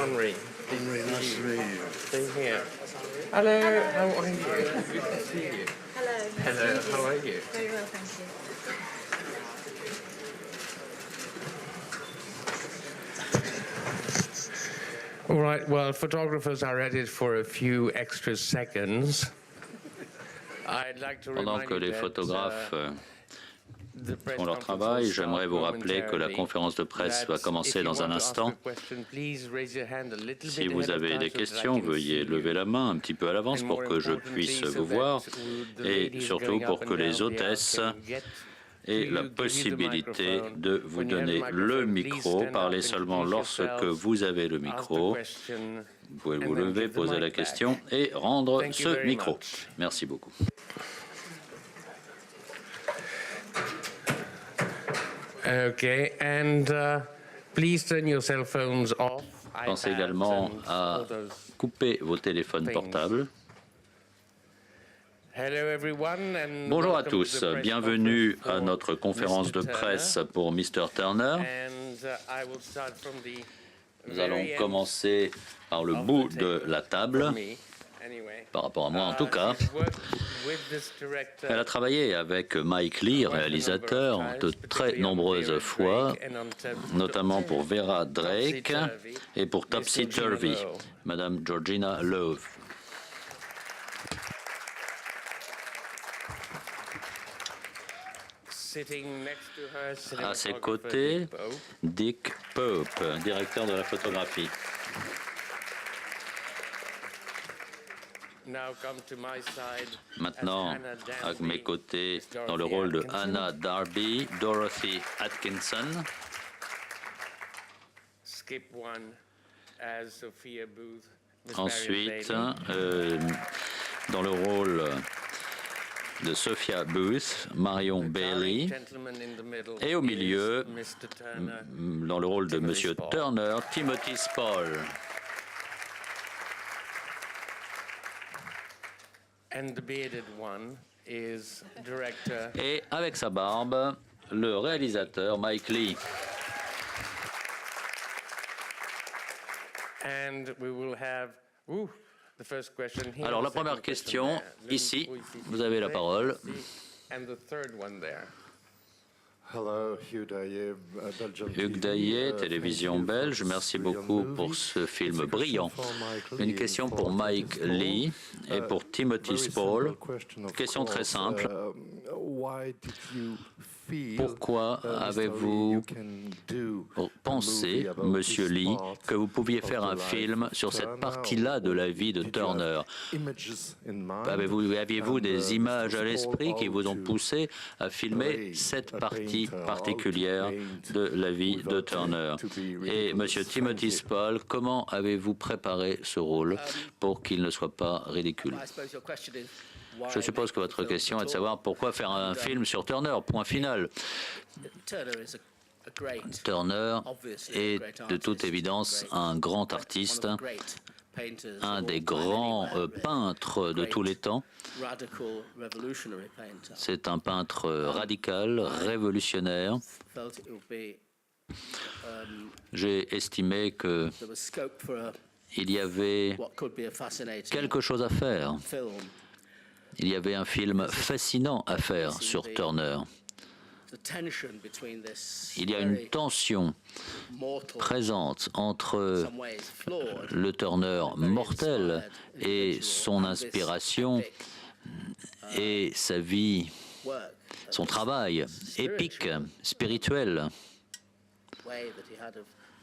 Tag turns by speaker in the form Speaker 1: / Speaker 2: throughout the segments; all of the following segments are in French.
Speaker 1: Henri.
Speaker 2: Henry, nice to meet you.
Speaker 1: Same here. Hello, how are you? Good to see you.
Speaker 3: Hello. Nice
Speaker 1: Hello,
Speaker 3: to meet you.
Speaker 1: how are you?
Speaker 3: Very well, thank you.
Speaker 1: All right, well, photographers are at it for a few extra seconds. I'd like to
Speaker 4: Pendant
Speaker 1: remind
Speaker 4: que
Speaker 1: you
Speaker 4: les
Speaker 1: that,
Speaker 4: photographes
Speaker 1: the press
Speaker 4: font leur
Speaker 1: conference
Speaker 4: travail,
Speaker 1: will
Speaker 4: j'aimerais
Speaker 1: start
Speaker 4: vous rappeler que la
Speaker 1: momentarily,
Speaker 4: conférence de presse va
Speaker 1: that
Speaker 4: commencer
Speaker 1: if you
Speaker 4: dans un
Speaker 1: want to ask
Speaker 4: instant.
Speaker 1: a question, please raise your hand a little
Speaker 4: Si
Speaker 1: bit
Speaker 4: vous
Speaker 1: ahead of
Speaker 4: avez
Speaker 1: time
Speaker 4: des
Speaker 1: so that I
Speaker 4: questions,
Speaker 1: can
Speaker 4: veuillez
Speaker 1: see
Speaker 4: lever
Speaker 1: you.
Speaker 4: la main un petit peu à l'avance
Speaker 1: And
Speaker 4: pour
Speaker 1: more
Speaker 4: que je
Speaker 1: importantly,
Speaker 4: puisse
Speaker 1: so
Speaker 4: vous
Speaker 1: that
Speaker 4: voir
Speaker 1: the
Speaker 4: et
Speaker 1: ladies
Speaker 4: surtout
Speaker 1: going
Speaker 4: pour
Speaker 1: up
Speaker 4: que
Speaker 1: and
Speaker 4: les
Speaker 1: down the aisle
Speaker 4: hôtesses
Speaker 1: can get
Speaker 4: aient
Speaker 1: to
Speaker 4: la
Speaker 1: you, give you the
Speaker 4: possibilité
Speaker 1: microphone.
Speaker 4: de vous
Speaker 1: When you have the
Speaker 4: donner le
Speaker 1: microphone, please
Speaker 4: micro.
Speaker 1: stand
Speaker 4: Parlez
Speaker 1: up,
Speaker 4: seulement
Speaker 1: introduce
Speaker 4: lorsque
Speaker 1: yourself,
Speaker 4: vous avez le
Speaker 1: ask the
Speaker 4: micro.
Speaker 1: question,
Speaker 4: Vous pouvez vous
Speaker 1: and then
Speaker 4: lever,
Speaker 1: give the
Speaker 4: poser la
Speaker 1: mic back.
Speaker 4: question et rendre
Speaker 1: Thank you
Speaker 4: ce
Speaker 1: very
Speaker 4: micro.
Speaker 1: much.
Speaker 4: Merci beaucoup.
Speaker 1: Okay, and please turn your cell phones off.
Speaker 4: Pensez
Speaker 1: iPads
Speaker 4: également
Speaker 1: and
Speaker 4: à
Speaker 1: all those
Speaker 4: couper vos téléphones
Speaker 1: things.
Speaker 4: portables.
Speaker 1: Hello everyone and
Speaker 4: Bonjour à
Speaker 1: welcome
Speaker 4: tous,
Speaker 1: to the press
Speaker 4: bienvenue
Speaker 1: conference
Speaker 4: à
Speaker 1: for
Speaker 4: notre conférence
Speaker 1: Mr.
Speaker 4: de
Speaker 1: Turner.
Speaker 4: presse pour Mr. Turner.
Speaker 1: And I will start from the
Speaker 4: Nous
Speaker 1: very
Speaker 4: allons
Speaker 1: end
Speaker 4: commencer par le
Speaker 1: of
Speaker 4: bout
Speaker 1: the
Speaker 4: de
Speaker 1: table,
Speaker 4: la table,
Speaker 1: from me, anyway.
Speaker 4: par rapport à moi en tout cas.
Speaker 1: She's worked with this director
Speaker 4: Elle a travaillé avec Mike Lee, réalisateur, de très nombreuses fois, notamment pour Vera Drake et pour Topsy Turvy, Madame Georgina Love.
Speaker 1: sitting next to her,
Speaker 4: À ses
Speaker 1: cinematographer
Speaker 4: côtés,
Speaker 1: Dick Pope.
Speaker 4: Dick Pope, directeur de la photographie.
Speaker 1: Now come to my side
Speaker 4: Maintenant,
Speaker 1: as Hannah
Speaker 4: à
Speaker 1: Darby,
Speaker 4: mes côtés,
Speaker 1: Miss
Speaker 4: dans le
Speaker 1: Dorothy
Speaker 4: rôle de
Speaker 1: Atkinson.
Speaker 4: Hannah Darby, Dorothy Atkinson.
Speaker 1: Skip one as Sophia Booth. Miss
Speaker 4: Ensuite,
Speaker 1: Marion Bailey.
Speaker 4: dans le rôle de Sophia Booth, Marion
Speaker 1: The
Speaker 4: Bailey.
Speaker 1: gentleman in the middle
Speaker 4: Et au
Speaker 1: is
Speaker 4: milieu,
Speaker 1: Mr. Turner.
Speaker 4: dans le rôle de
Speaker 1: Timothy
Speaker 4: Monsieur
Speaker 1: Spall.
Speaker 4: Turner, Timothy Spall.
Speaker 1: And the bearded one is director
Speaker 4: Et avec sa barbe, le réalisateur Mike Lee.
Speaker 1: and we will have the first question here.
Speaker 4: Alors la
Speaker 1: the second
Speaker 4: première
Speaker 1: question
Speaker 4: question,
Speaker 1: there.
Speaker 4: ici,
Speaker 1: Then we see
Speaker 4: vous avez la parole.
Speaker 1: And the third one there.
Speaker 2: Hello, Hugh Daillet, Belgium
Speaker 4: Hugues
Speaker 2: TV.
Speaker 4: Daillet, télévision
Speaker 2: Thank you for
Speaker 4: belge,
Speaker 2: this
Speaker 4: merci
Speaker 2: brilliant
Speaker 4: beaucoup
Speaker 2: movie.
Speaker 4: pour ce film
Speaker 2: It's a question
Speaker 4: brillant.
Speaker 2: for Mike
Speaker 4: Une
Speaker 2: Lee
Speaker 4: question
Speaker 2: and
Speaker 4: pour
Speaker 2: for
Speaker 4: Mike
Speaker 2: Timothy
Speaker 4: Lee
Speaker 2: Spall.
Speaker 4: et pour Timothy
Speaker 2: Very
Speaker 4: Spall.
Speaker 2: simple question, of
Speaker 4: Question très
Speaker 2: course.
Speaker 4: simple.
Speaker 2: Why did you feel,
Speaker 4: Pourquoi
Speaker 2: Mr. Lee,
Speaker 4: avez-vous
Speaker 2: you can do a
Speaker 4: pensé,
Speaker 2: movie about
Speaker 4: Monsieur
Speaker 2: this
Speaker 4: Lee,
Speaker 2: part
Speaker 4: que vous pouviez
Speaker 2: of
Speaker 4: faire
Speaker 2: the
Speaker 4: un
Speaker 2: life
Speaker 4: film
Speaker 2: of
Speaker 4: sur cette
Speaker 2: Turner?
Speaker 4: partie-là de la vie de
Speaker 2: Did you have
Speaker 4: Turner?
Speaker 2: images in mind?
Speaker 4: Aviez-vous
Speaker 2: And,
Speaker 4: des images à
Speaker 2: Mr.
Speaker 4: l'esprit qui vous ont
Speaker 2: Spall
Speaker 4: poussé à filmer
Speaker 2: play
Speaker 4: cette
Speaker 2: a
Speaker 4: partie
Speaker 2: painter,
Speaker 4: particulière
Speaker 2: how to paint
Speaker 4: de la vie de
Speaker 2: without
Speaker 4: Turner?
Speaker 2: to be
Speaker 4: Et
Speaker 2: ridiculous?
Speaker 4: Monsieur
Speaker 2: Thank
Speaker 4: Timothy
Speaker 2: you.
Speaker 4: Spall, comment avez-vous préparé ce rôle pour qu'il ne soit pas ridicule? Je suppose que votre question est de savoir pourquoi faire un film sur Turner, point final. Turner est de toute évidence un grand artiste, un des grands peintres de tous les temps. C'est un peintre radical, révolutionnaire. J'ai estimé qu'il y avait quelque chose à faire. Il y avait un film fascinant à faire sur Turner. Il y a une tension présente entre le Turner mortel et son inspiration et sa vie, son travail épique, spirituel,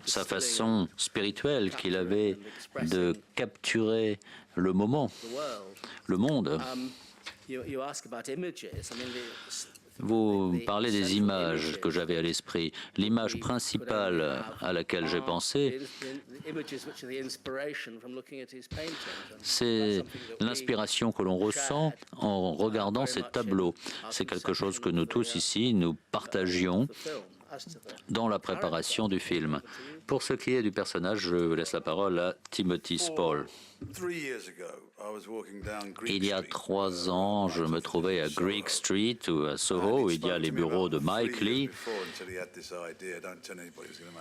Speaker 4: sa façon spirituelle qu'il avait de capturer le moment, le monde. Vous parlez des images que j'avais à l'esprit. L'image principale à laquelle j'ai pensé, c'est l'inspiration que l'on ressent en regardant ces tableaux. C'est quelque chose que nous tous ici, nous partagions dans la préparation du film. Pour ce qui est du personnage, je laisse la parole à Timothy Spall. Il y a 3 ans, je me trouvais à Greek Street ou à Soho, où il y a les bureaux de Mike Lee,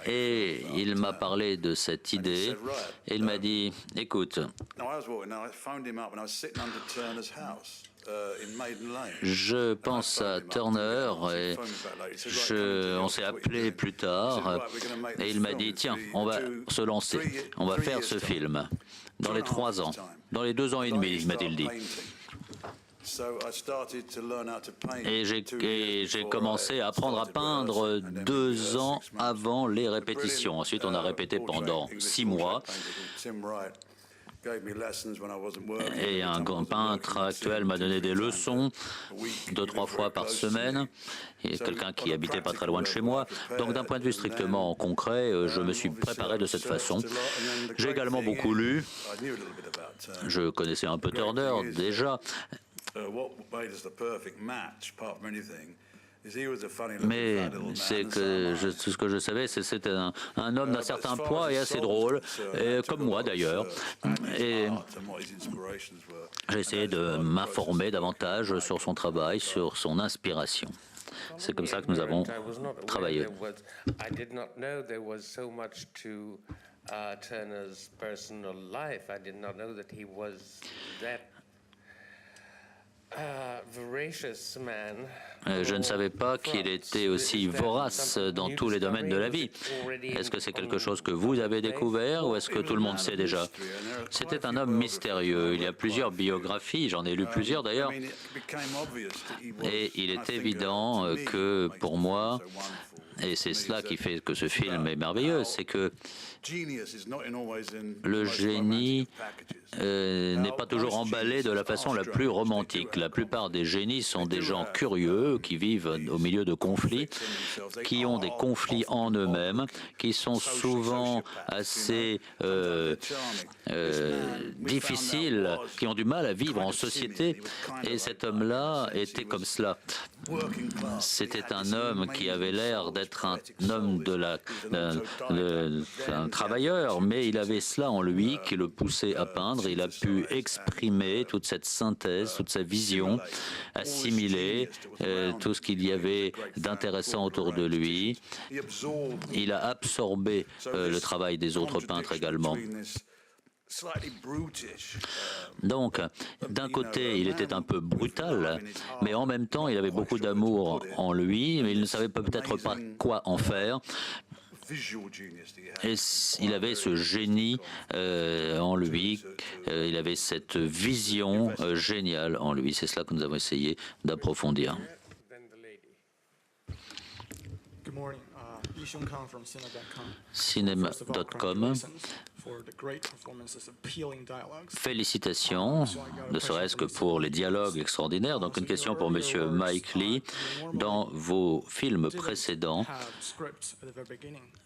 Speaker 4: et il m'a parlé de cette idée, et il m'a dit, écoute, je pense à Turner et on s'est appelé plus tard et il m'a dit, tiens, on va se lancer, on va faire ce film dans les 3 ans, dans les 2 ans et demi, m'a-t-il dit. Et j'ai commencé à apprendre à peindre 2 ans avant les répétitions. Ensuite, on a répété pendant 6 mois. Et un grand peintre actuel m'a donné des leçons 2-3 fois par semaine. Il y a quelqu'un qui habitait pas très loin de chez moi. Donc d'un point de vue strictement concret, je me suis préparé de cette façon. J'ai également beaucoup lu. Je connaissais un peu Turner déjà. Mais ce que je savais, c'était un homme d'un certain poids et assez drôle, comme moi d'ailleurs. Et j'ai essayé de m'informer davantage sur son travail, sur son inspiration. C'est comme ça que nous avons travaillé. Je ne savais pas qu'il était aussi vorace dans tous les domaines de la vie. Est-ce que c'est quelque chose que vous avez découvert ou est-ce que tout le monde sait déjà? C'était un homme mystérieux. Il y a plusieurs biographies, j'en ai lu plusieurs d'ailleurs. Et il est évident que pour moi, et c'est cela qui fait que ce film est merveilleux, c'est que le génie n'est pas toujours emballé de la façon la plus romantique. La plupart des génies sont des gens curieux qui vivent au milieu de conflits, qui ont des conflits en eux-mêmes, qui sont souvent assez difficiles, qui ont du mal à vivre en société. Et cet homme-là était comme cela. C'était un homme qui avait l'air d'être un homme un travailleur, mais il avait cela en lui qui le poussait à peindre. Il a pu exprimer toute cette synthèse, toute sa vision, assimiler tout ce qu'il y avait d'intéressant autour de lui. Il a absorbé le travail des autres peintres également. Donc, d'un côté, il était un peu brutal, mais en même temps, il avait beaucoup d'amour en lui, mais il ne savait peut-être pas quoi en faire. Et il avait ce génie en lui, il avait cette vision géniale en lui. C'est cela que nous avons essayé d'approfondir. Cinem.com. Félicitations, ne serait-ce que pour les dialogues extraordinaires. Donc une question pour Monsieur Mike Lee. Dans vos films précédents,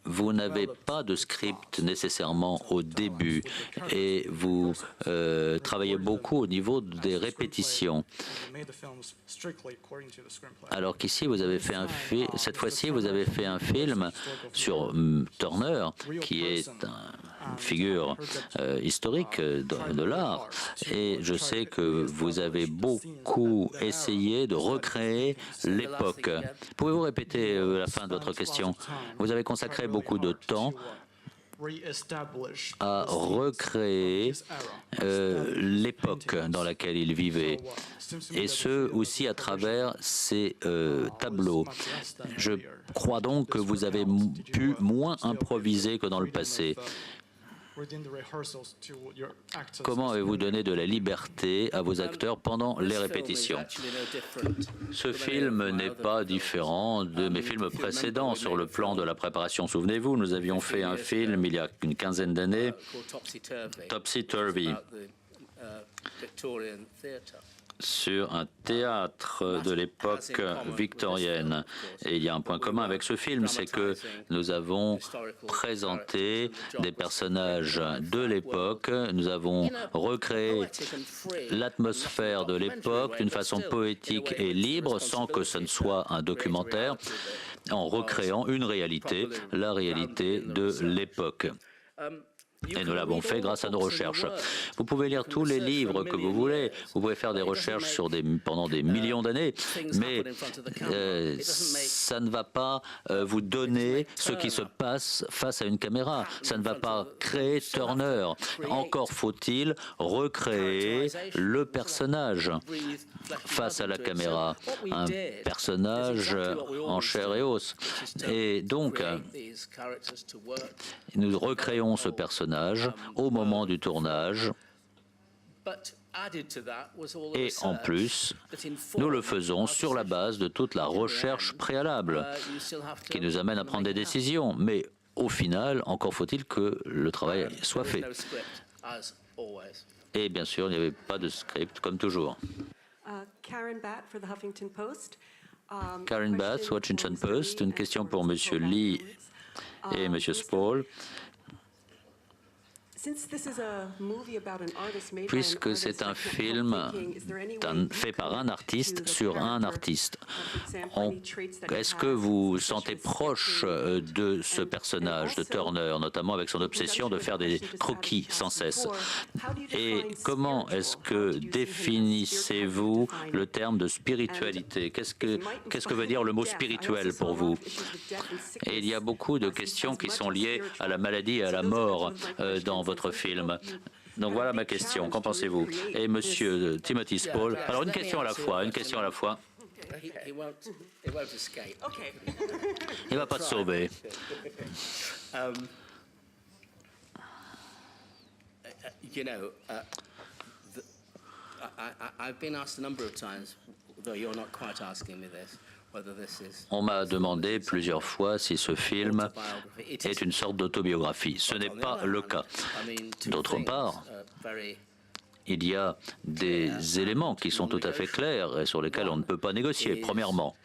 Speaker 4: vous n'avez pas de script nécessairement au début et vous travaillez beaucoup au niveau des répétitions. Alors qu'ici, vous avez fait cette fois-ci, vous avez fait un film sur Turner, qui est une figure historique de l'art. Et je sais que vous avez beaucoup essayé de recréer l'époque. Pouvez-vous répéter la fin de votre question? Vous avez consacré beaucoup de temps à recréer l'époque dans laquelle il vivait, et ce aussi à travers ces tableaux. Je crois donc que vous avez pu moins improviser que dans le passé. Comment avez-vous donné de la liberté à vos acteurs pendant les répétitions? Ce film n'est pas différent de mes films précédents sur le plan de la préparation. Souvenez-vous, nous avions fait un film il y a une quinzaine d'années, Topsy Turvy. sur un théâtre de l'époque victorienne. Et il y a un point commun avec ce film, c'est que nous avons présenté des personnages de l'époque, nous avons recréé l'atmosphère de l'époque d'une façon poétique et libre, sans que ce ne soit un documentaire, en recréant une réalité, la réalité de l'époque. Et nous l'avons fait grâce à nos recherches. Vous pouvez lire tous les livres que vous voulez, vous pouvez faire des recherches pendant des millions d'années, mais ça ne va pas vous donner ce qui se passe face à une caméra. Ça ne va pas créer Turner. Encore faut-il recréer le personnage face à la caméra, un personnage en chair et os. Et donc, nous recréons ce personnage au moment du tournage. Et en plus, nous le faisons sur la base de toute la recherche préalable qui nous amène à prendre des décisions. Mais au final, encore faut-il que le travail soit fait. Et bien sûr, il n'y avait pas de script, comme toujours.
Speaker 3: Karen Batt for the Huffington Post.
Speaker 4: Karen Batt, Washington Post, une question pour M. Lee et M. Spall. Puisque c'est un film fait par un artiste sur un artiste, est-ce que vous sentez proche de ce personnage, de Turner, notamment avec son obsession de faire des croquis sans cesse? Et comment est-ce que définissez-vous le terme de spiritualité? Qu'est-ce que veut dire le mot spirituel pour vous? Et il y a beaucoup de questions qui sont liées à la maladie et à la mort dans votre film. Donc voilà ma question. Qu'en pensez-vous? Et Monsieur Timothy Spall. Alors une question à la fois. Il ne va pas se sauver.
Speaker 5: I've been asked a number of times, though you're not quite asking me this.
Speaker 4: On m'a demandé plusieurs fois si ce film est une sorte d'autobiographie. Ce n'est pas le cas. D'autre part, il y a des éléments qui sont tout à fait clairs et sur lesquels on ne peut pas négocier. Premièrement,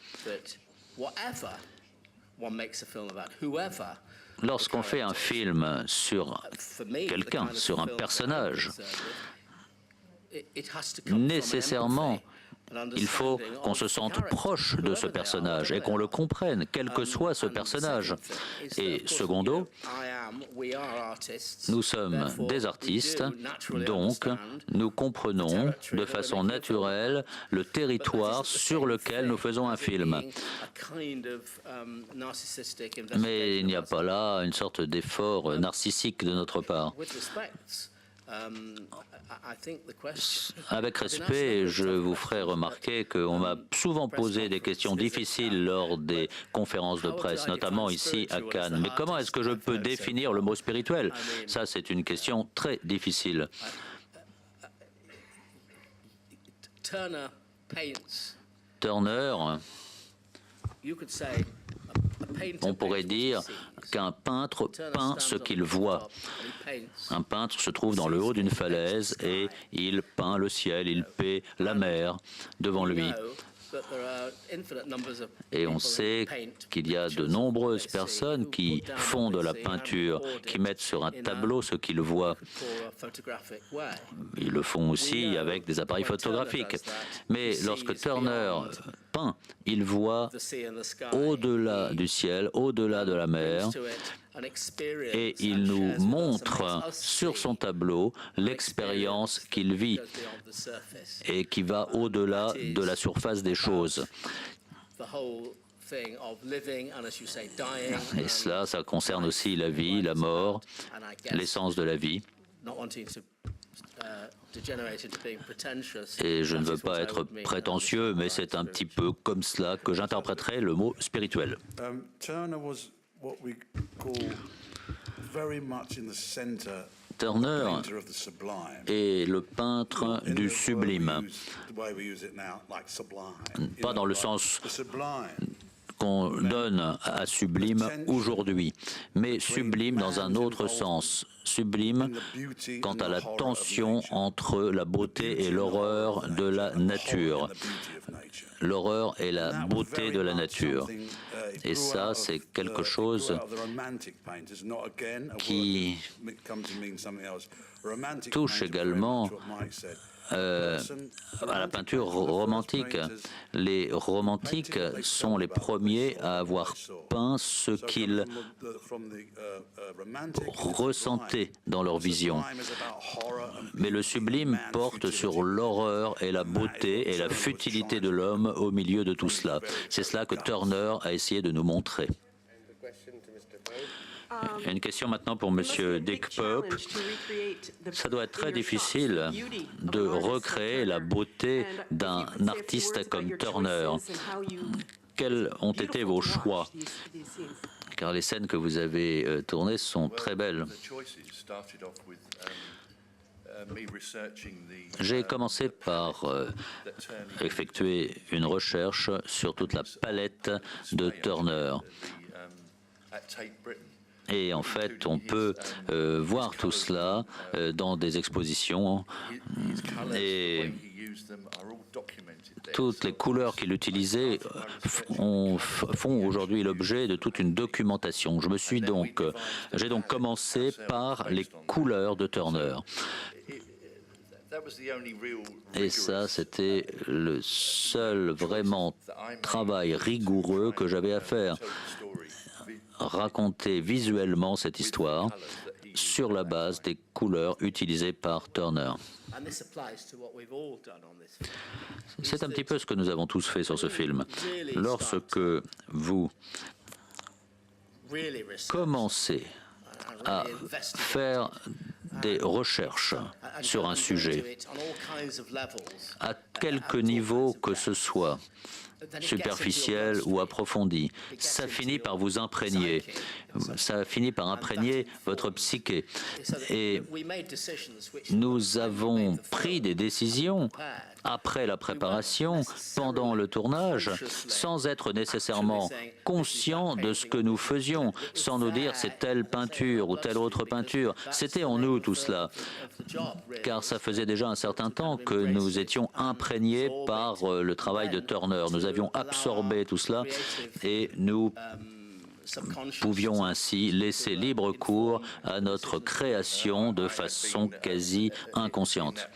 Speaker 4: lorsqu'on fait un film sur quelqu'un, sur un personnage, nécessairement, il faut qu'on se sente proche de ce personnage et qu'on le comprenne, quel que soit ce personnage. Et secondo, nous sommes des artistes, donc nous comprenons de façon naturelle le territoire sur lequel nous faisons un film. Mais il n'y a pas là une sorte d'effort narcissique de notre part. Avec respect, je vous ferai remarquer qu'on m'a souvent posé des questions difficiles lors des conférences de presse, notamment ici à Cannes. Mais comment est-ce que je peux définir le mot spirituel? Ça, c'est une question très difficile. Turner, on pourrait dire qu'un peintre peint ce qu'il voit. Un peintre se trouve dans le haut d'une falaise et il peint le ciel, il peint la mer devant lui. Et on sait qu'il y a de nombreuses personnes qui font de la peinture, qui mettent sur un tableau ce qu'ils voient. Ils le font aussi avec des appareils photographiques. Mais lorsque Turner peint, il voit au-delà du ciel, au-delà de la mer, et il nous montre sur son tableau l'expérience qu'il vit et qui va au-delà de la surface des choses. Et cela, ça concerne aussi la vie, la mort, l'essence de la vie. Et je ne veux pas être prétentieux, mais c'est un petit peu comme cela que j'interpréterai le mot spirituel. Turner est le peintre du sublime, pas dans le sens qu'on donne à Sublime aujourd'hui, mais Sublime dans un autre sens. Sublime quant à la tension entre la beauté et l'horreur de la nature. L'horreur et la beauté de la nature. Et ça, c'est quelque chose qui touche également à la peinture romantique. Les romantiques sont les premiers à avoir peint ce qu'ils ressentaient dans leur vision. Mais le sublime porte sur l'horreur et la beauté et la futilité de l'homme au milieu de tout cela. C'est cela que Turner a essayé de nous montrer. Une question maintenant pour Monsieur Dick Pope. Ça doit être très difficile de recréer la beauté d'un artiste comme Turner. Quels ont été vos choix? Car les scènes que vous avez tournées sont très belles. J'ai commencé par effectuer une recherche sur toute la palette de Turner. Et en fait, on peut voir tout cela dans des expositions. Et toutes les couleurs qu'il utilisait font aujourd'hui l'objet de toute une documentation. J'ai donc commencé par les couleurs de Turner. Et ça, c'était le seul vraiment travail rigoureux que j'avais à faire. Raconter visuellement cette histoire sur la base des couleurs utilisées par Turner. C'est un petit peu ce que nous avons tous fait sur ce film. Lorsque vous commencez à faire des recherches sur un sujet, à quelque niveau que ce soit, superficiel ou approfondi, ça finit par vous imprégner. Ça finit par imprégner votre psyché. Et nous avons pris des décisions après la préparation, pendant le tournage, sans être nécessairement conscients de ce que nous faisions, sans nous dire c'est telle peinture ou telle autre peinture. C'était en nous tout cela, car ça faisait déjà un certain temps que nous étions imprégnés par le travail de Turner. Nous avions absorbé tout cela et nous pouvions ainsi laisser libre cours à notre création de façon quasi inconsciente.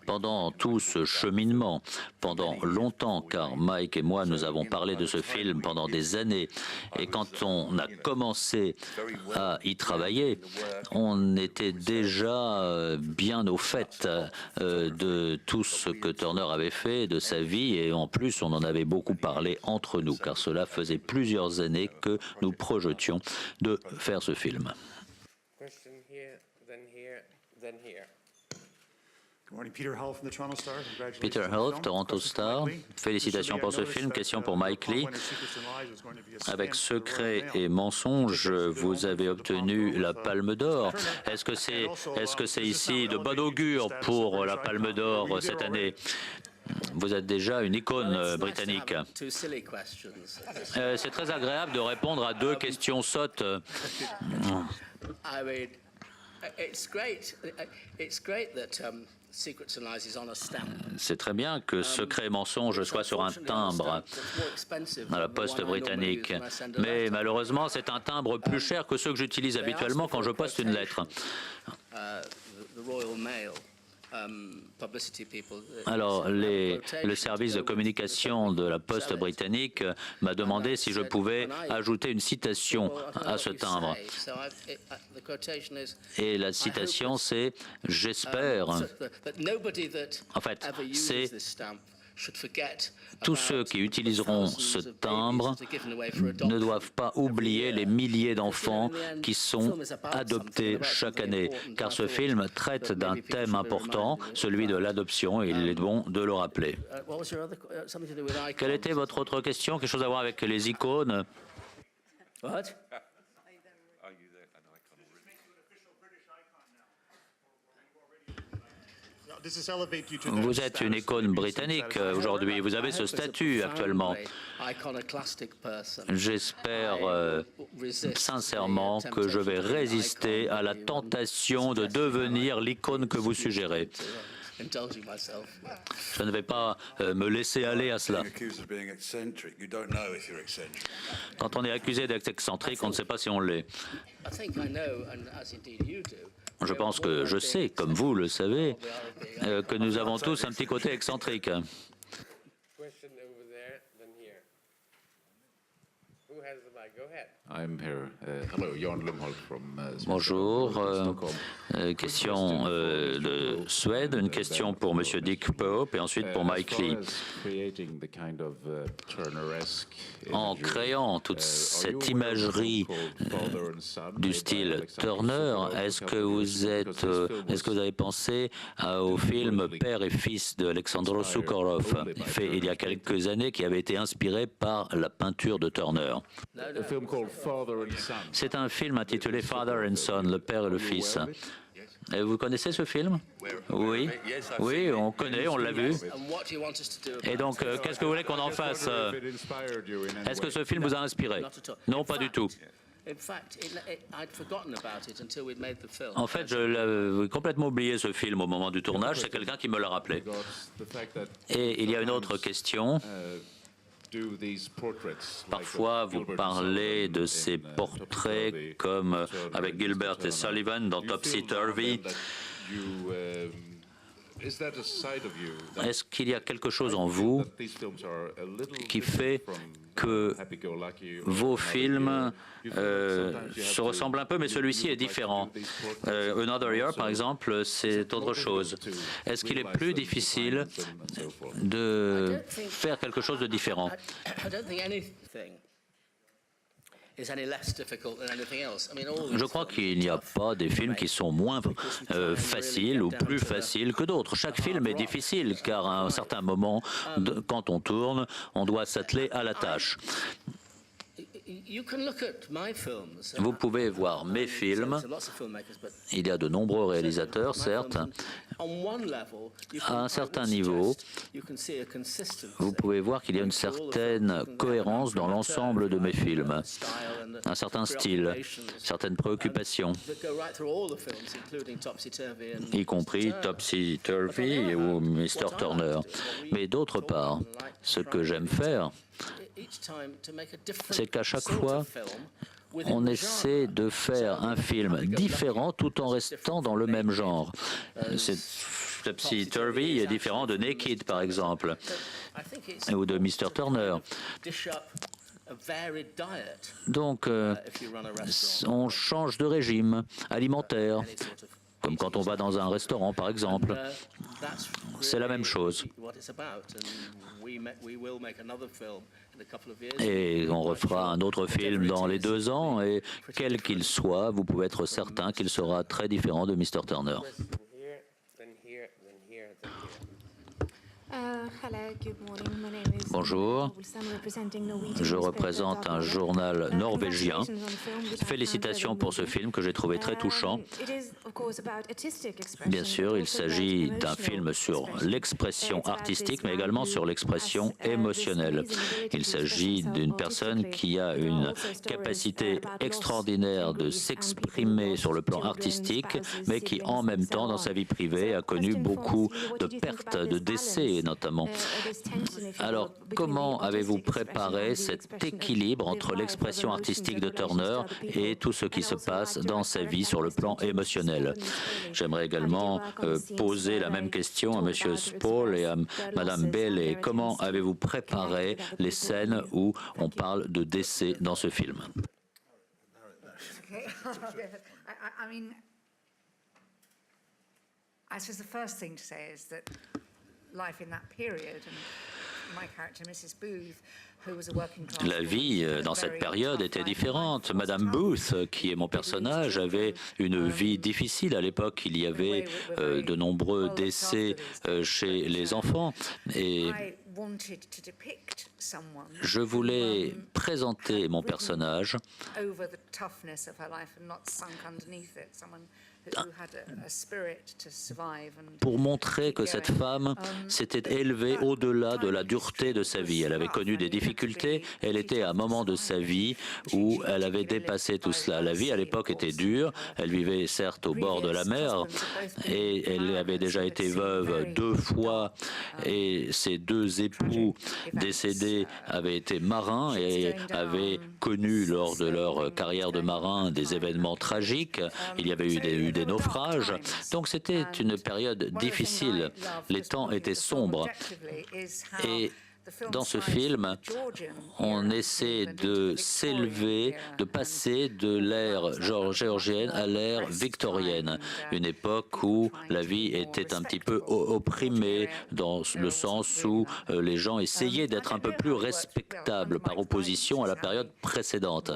Speaker 4: Pendant tout ce cheminement, pendant longtemps, car Mike et moi, nous avons parlé de ce film pendant des années, et quand on a commencé à y travailler, on était déjà bien au fait de tout ce que Turner avait fait, de sa vie, et en plus, on en avait beaucoup parlé entre nous, car cela faisait plusieurs années que nous projetions de faire ce film. Peter Hull, Toronto Star. Félicitations pour ce film. Question pour Mike Lee. Avec Secret et Mensonge, vous avez obtenu la Palme d'Or. Est-ce que c'est ici de bon augure pour la Palme d'Or cette année? Vous êtes déjà une icône britannique. C'est très agréable de répondre à deux questions sottes. C'est très bien que Secret et Mensonge soit sur un timbre à la poste britannique. Mais malheureusement, c'est un timbre plus cher que ceux que j'utilise habituellement quand je poste une lettre. Alors, le service de communication de la Poste britannique m'a demandé si je pouvais ajouter une citation à ce timbre. Et la citation, c'est « J'espère ». En fait, c'est tous ceux qui utiliseront ce timbre ne doivent pas oublier les milliers d'enfants qui sont adoptés chaque année, car ce film traite d'un thème important, celui de l'adoption, et il est bon de le rappeler. Quelle était votre autre question? Quelque chose à voir avec les icônes? Vous êtes une icône britannique aujourd'hui, vous avez ce statut actuellement. J'espère sincèrement que je vais résister à la tentation de devenir l'icône que vous suggérez. Je ne vais pas me laisser aller à cela. Quand on est accusé d'être excentrique, on ne sait pas si on l'est. Je pense que je sais, comme vous le savez, que nous avons tous un petit côté excentrique. Bonjour. Question de Suède, une question pour Monsieur Dick Pope et ensuite pour Mike Lee. En créant toute cette imagerie du style Turner, est-ce que vous avez pensé au film Père et fils de Alexandros Soukharov, fait il y a quelques années, qui avait été inspiré par la peinture de Turner? C'est un film intitulé Father and Son, le père et le fils. Et vous connaissez ce film? Oui, oui, on connaît, on l'a vu. Et donc, qu'est-ce que vous voulez qu'on en fasse? Est-ce que ce film vous a inspiré? Non, pas du tout. En fait, je l'avais complètement oublié ce film au moment du tournage, c'est quelqu'un qui me l'a rappelé. Et il y a une autre question. Parfois, vous parlez de ces portraits comme avec Gilbert et Sullivan dans Topsy Turvy. Est-ce qu'il y a quelque chose en vous qui fait que vos films se ressemblent un peu, mais celui-ci est différent? Another Year, par exemple, c'est autre chose. Est-ce qu'il est plus difficile de faire quelque chose de différent? Je crois qu'il n'y a pas des films qui sont moins faciles ou plus faciles que d'autres. Chaque film est difficile car à un certain moment, quand on tourne, on doit s'atteler à la tâche. Vous pouvez voir mes films. Il y a de nombreux réalisateurs, certes. À un certain niveau, vous pouvez voir qu'il y a une certaine cohérence dans l'ensemble de mes films, un certain style, certaines préoccupations, y compris Topsy Turvy ou Mr. Turner. Mais d'autre part, ce que j'aime faire, c'est qu'à chaque fois, on essaie de faire un film différent tout en restant dans le même genre. Topsy Turvy est différent de Naked, par exemple, ou de Mr. Turner. Donc, on change de régime alimentaire, comme quand on va dans un restaurant, par exemple. C'est la même chose. Et on refera un autre film dans les 2 ans, et quel qu'il soit, vous pouvez être certain qu'il sera très différent de Mr. Turner. Bonjour, je représente un journal norvégien. Félicitations pour ce film que j'ai trouvé très touchant. Bien sûr, il s'agit d'un film sur l'expression artistique, mais également sur l'expression émotionnelle. Il s'agit d'une personne qui a une capacité extraordinaire de s'exprimer sur le plan artistique, mais qui en même temps, dans sa vie privée, a connu beaucoup de pertes, de décès notamment. Alors, comment avez-vous préparé cet équilibre entre l'expression artistique de Turner et tout ce qui se passe dans sa vie sur le plan émotionnel? J'aimerais également poser la même question à M. Spall et à Mme Bailey. Comment avez-vous préparé les scènes où on parle de décès dans ce film?
Speaker 6: I suppose the first thing to say is that life in that period, and my character, Mrs. Booth, who was a working class.
Speaker 4: La vie dans cette période était différente. Madame Booth, qui est mon personnage, avait une vie difficile à l'époque. Il y avait de nombreux décès chez les enfants. Et je voulais présenter mon personnage pour montrer que cette femme s'était élevée au-delà de la dureté de sa vie. Elle avait connu des difficultés, elle était à un moment de sa vie où elle avait dépassé tout cela. La vie à l'époque était dure, elle vivait certes au bord de la mer et elle avait déjà été veuve 2 fois et ses 2 époux décédés avaient été marins et avaient connu lors de leur carrière de marin des événements tragiques. Il y avait eu des naufrages. Donc c'était une période difficile. Les temps étaient sombres. Et dans ce film, on essaie de s'élever, de passer de l'ère géorgienne à l'ère victorienne, une époque où la vie était un petit peu opprimée, dans le sens où les gens essayaient d'être un peu plus respectables par opposition à la période précédente.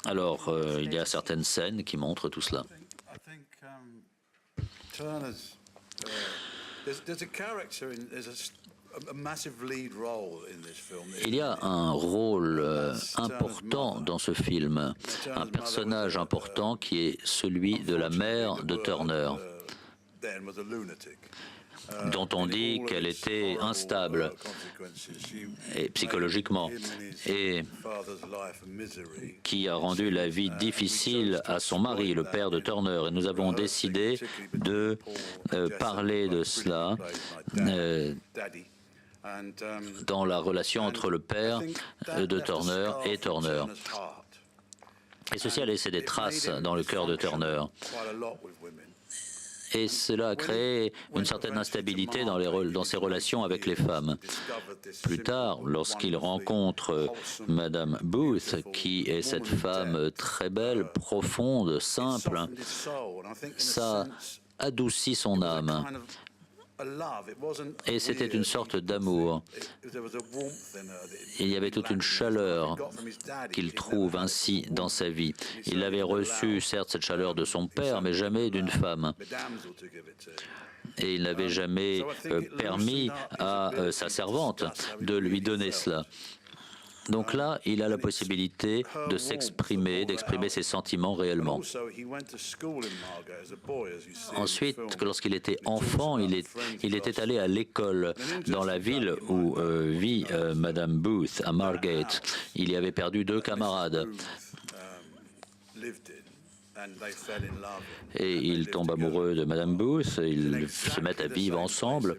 Speaker 4: Alors, il y a certaines scènes qui montrent tout cela. Il y a un rôle important dans ce film, un personnage important qui est celui de la mère de Turner, dont on dit qu'elle était instable et psychologiquement et qui a rendu la vie difficile à son mari, le père de Turner. Et nous avons décidé de parler de cela dans la relation entre le père de Turner et Turner. Et ceci a laissé des traces dans le cœur de Turner. Et cela a créé une certaine instabilité dans ses relations avec les femmes. Plus tard, lorsqu'il rencontre Madame Booth, qui est cette femme très belle, profonde, simple, ça adoucit son âme. Et c'était une sorte d'amour. Il y avait toute une chaleur qu'il trouve ainsi dans sa vie. Il avait reçu, certes, cette chaleur de son père, mais jamais d'une femme. Et il n'avait jamais permis à sa servante de lui donner cela. Donc là, il a la possibilité de s'exprimer, d'exprimer ses sentiments réellement. Ensuite, lorsqu'il était enfant, il était allé à l'école dans la ville où vit Madame Booth, à Margate. Il y avait perdu 2 camarades. Et il tombe amoureux de Madame Booth, ils se mettent à vivre ensemble.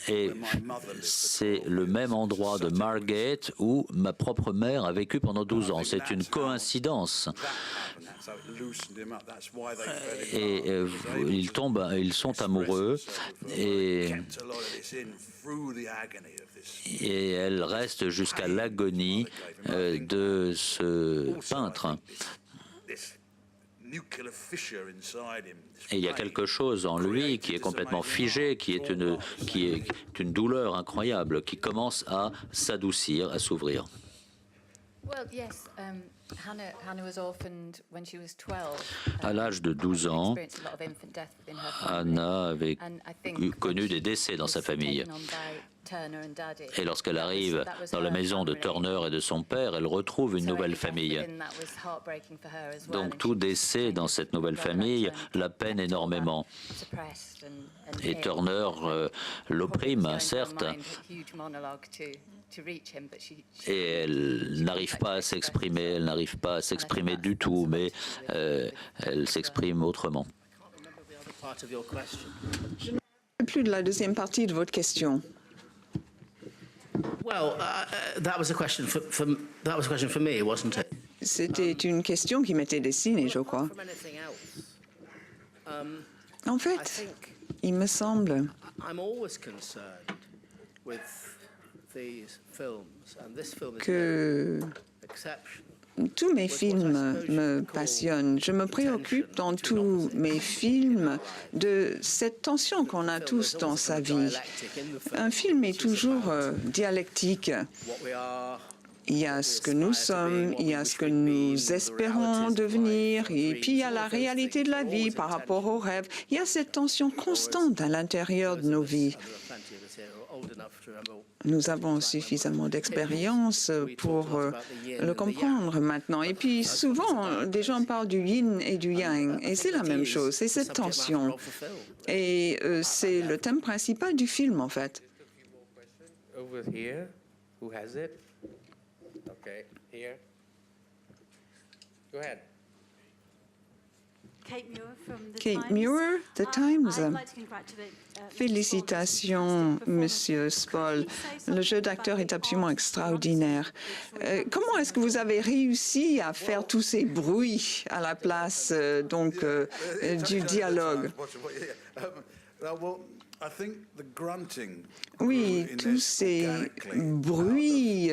Speaker 4: Et c'est le même endroit de Margate où ma propre mère a vécu pendant 12 ans. C'est une coïncidence. Et ils sont amoureux et elle reste jusqu'à l'agonie de ce peintre. Et il y a quelque chose en lui qui est complètement figé, qui est une douleur incroyable, qui commence à s'adoucir, à s'ouvrir. À l'âge de 12 ans, Hannah avait connu des décès dans sa famille. Et lorsqu'elle arrive dans la maison de Turner et de son père, elle retrouve une nouvelle famille. Donc tout décès dans cette nouvelle famille la peine énormément. Et Turner l'opprime, certes. Et elle n'arrive pas à s'exprimer, du tout, mais elle s'exprime autrement.
Speaker 7: Je ne sais plus de la deuxième partie de votre question. C'était une question qui m'était destinée, je crois. En fait, il me semble que tous mes films me passionnent. Je me préoccupe dans tous mes films de cette tension qu'on a tous dans sa vie. Un film est toujours dialectique. Il y a ce que nous sommes, il y a ce que nous espérons devenir, et puis il y a la réalité de la vie par rapport aux rêves. Il y a cette tension constante à l'intérieur de nos vies. Nous avons suffisamment d'expérience pour le comprendre maintenant. Et puis souvent, des gens parlent du yin et du yang, et c'est la même chose, c'est cette tension. Et c'est le thème principal du film, en fait.
Speaker 1: Over here, who has it? Okay, here. Go ahead.
Speaker 7: Kate Muir, The Times. Félicitations, Monsieur Spoll. Le jeu d'acteur est absolument extraordinaire. Comment est-ce que vous avez réussi à faire tous ces bruits à la place du dialogue? Oui, tous ces bruits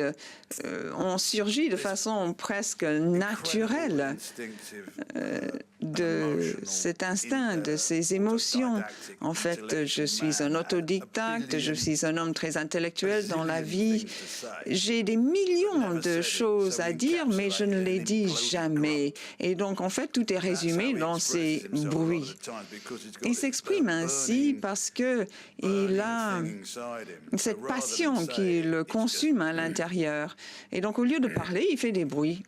Speaker 7: ont surgi de façon presque naturelle de cet instinct, de ces émotions. En fait, je suis un autodidacte, je suis un homme très intellectuel dans la vie. J'ai des millions de choses à dire, mais je ne les dis jamais. Et donc, en fait, tout est résumé dans ces bruits. Il s'exprime ainsi parce que il a cette passion qui le consume à l'intérieur. Et donc, au lieu de parler, il fait des bruits.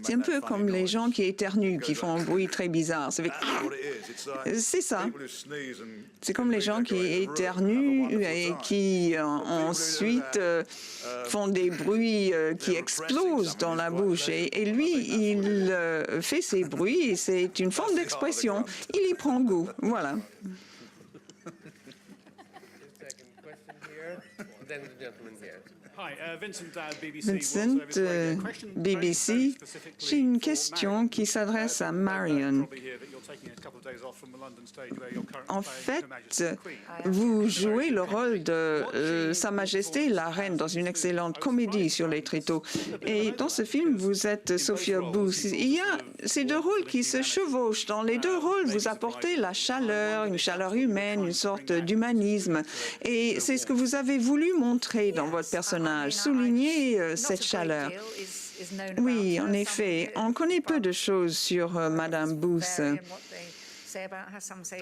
Speaker 7: C'est un peu comme les gens qui éternuent, qui font un bruit très bizarre. C'est ça. C'est comme les gens qui éternuent et qui ensuite font des bruits qui explosent dans la bouche. Et lui, il fait ces bruits et c'est une forme d'expression. Il y prend goût. Voilà. Vincent, BBC. J'ai une question qui s'adresse à Marion. En fait, vous jouez le rôle de Sa Majesté la Reine dans une excellente comédie sur les tréteaux. Et dans ce film, vous êtes Sophia Booth. Il y a ces deux rôles qui se chevauchent. Dans les deux rôles, vous apportez la chaleur, une chaleur humaine, une sorte d'humanisme. Et c'est ce que vous avez voulu montrer dans votre personnage, souligner cette chaleur. Oui, en effet, on connaît peu de choses sur Madame Booth.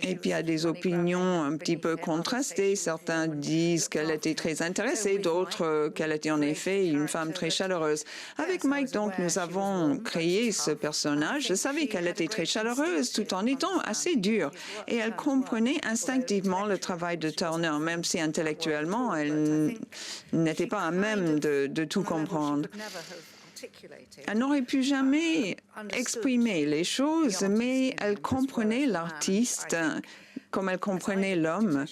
Speaker 7: Et puis il y a des opinions un petit peu contrastées. Certains disent qu'elle était très intéressée, d'autres qu'elle était en effet une femme très chaleureuse. Avec Mike, donc, nous avons créé ce personnage. Je savais qu'elle était très chaleureuse tout en étant assez dure. Et elle comprenait instinctivement le travail de Turner, même si intellectuellement, elle n'était pas à même de tout comprendre. Elle n'aurait pu jamais exprimer les choses, mais elle comprenait l'artiste comme elle comprenait l'homme.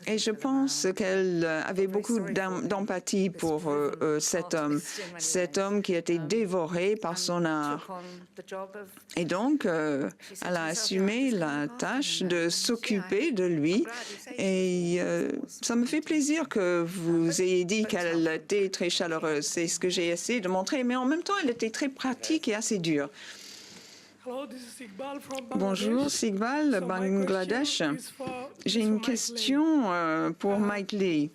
Speaker 7: Et je pense qu'elle avait beaucoup d'empathie pour cet homme qui était dévoré par son art. Et donc, elle a assumé la tâche de s'occuper de lui. Et ça me fait plaisir que vous ayez dit qu'elle était très chaleureuse. C'est ce que j'ai essayé de montrer. Mais en même temps, elle était très pratique et assez dure. Bonjour, Sigbal, Bangladesh. J'ai une question pour Mike Leigh.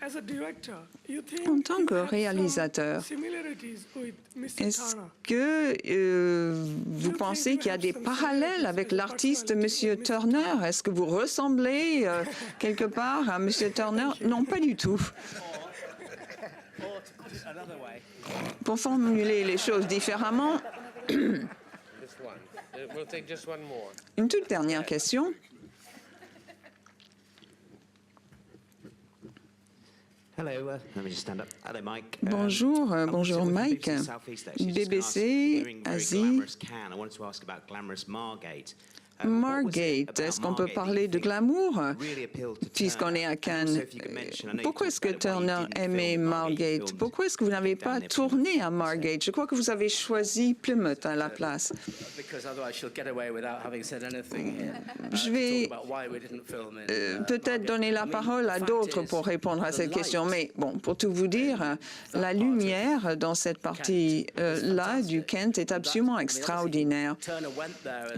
Speaker 7: En tant que réalisateur, est-ce que vous pensez qu'il y a des parallèles avec l'artiste M. Turner? Est-ce que vous ressemblez quelque part à M. Turner? Non, pas du tout. Pour formuler les choses différemment, une toute dernière question. Bonjour, bonjour Mike. BBC, Asie. Margate, est-ce qu'on peut parler de glamour puisqu'on est à Cannes? Pourquoi est-ce que Turner aimait Margate? Pourquoi est-ce que vous n'avez pas tourné à Margate? Je crois que vous avez choisi Plymouth à la place. Je vais peut-être donner la parole à d'autres pour répondre à cette question, mais bon, pour tout vous dire, la lumière dans cette partie-là du Kent est absolument extraordinaire.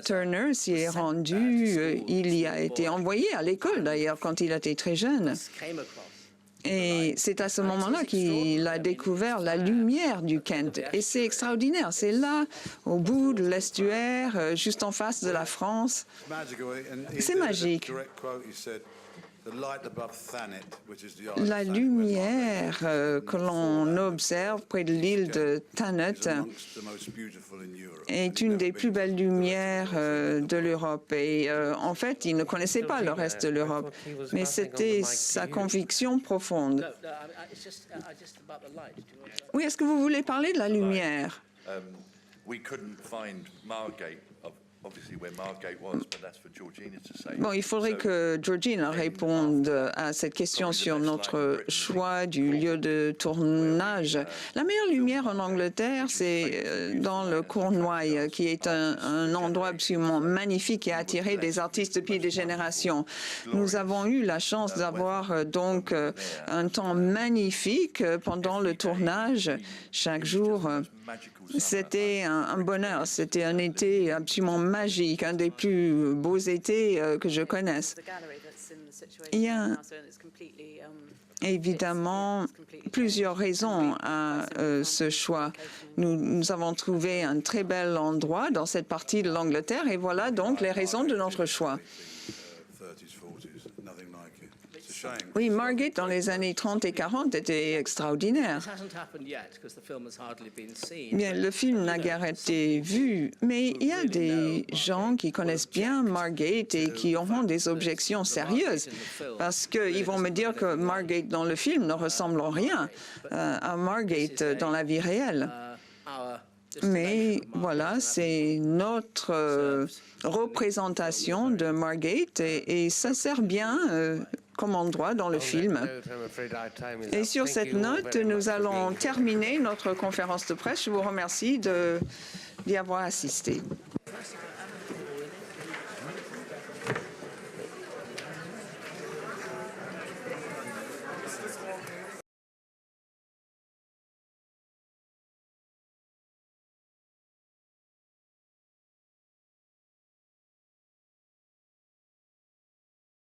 Speaker 7: Turner s'y est rendu, il y a été envoyé à l'école d'ailleurs quand il était très jeune. Et c'est à ce moment-là qu'il a découvert la lumière du Kent. Et c'est extraordinaire. C'est là, au bout de l'estuaire, juste en face de la France. C'est magique. La lumière que l'on observe près de l'île de Thanet est une des plus belles lumières de l'Europe. Et en fait, il ne connaissait pas le reste de l'Europe, mais c'était sa conviction profonde. Oui, est-ce que vous voulez parler de la lumière? Bon, il faudrait que Georgina réponde à cette question sur notre choix du lieu de tournage. La meilleure lumière en Angleterre, c'est dans le Cornouailles, qui est un endroit absolument magnifique qui a attiré des artistes depuis des générations. Nous avons eu la chance d'avoir donc un temps magnifique pendant le tournage. Chaque jour, c'était un bonheur. C'était un été absolument magique, un des plus beaux étés que je connaisse. Il y a évidemment plusieurs raisons à ce choix. Nous avons trouvé un très bel endroit dans cette partie de l'Angleterre et voilà donc les raisons de notre choix. Oui, Margate, dans les années 30 et 40, était extraordinaire. Bien, le film n'a guère été vu, mais il y a des gens qui connaissent bien Margate et qui auront des objections sérieuses, parce qu'ils vont me dire que Margate dans le film ne ressemble en rien à Margate dans la vie réelle. Mais voilà, c'est notre représentation de Margate et ça sert bien comme endroit dans le film. Et sur cette note, nous allons terminer notre conférence de presse. Je vous remercie d'y avoir assisté.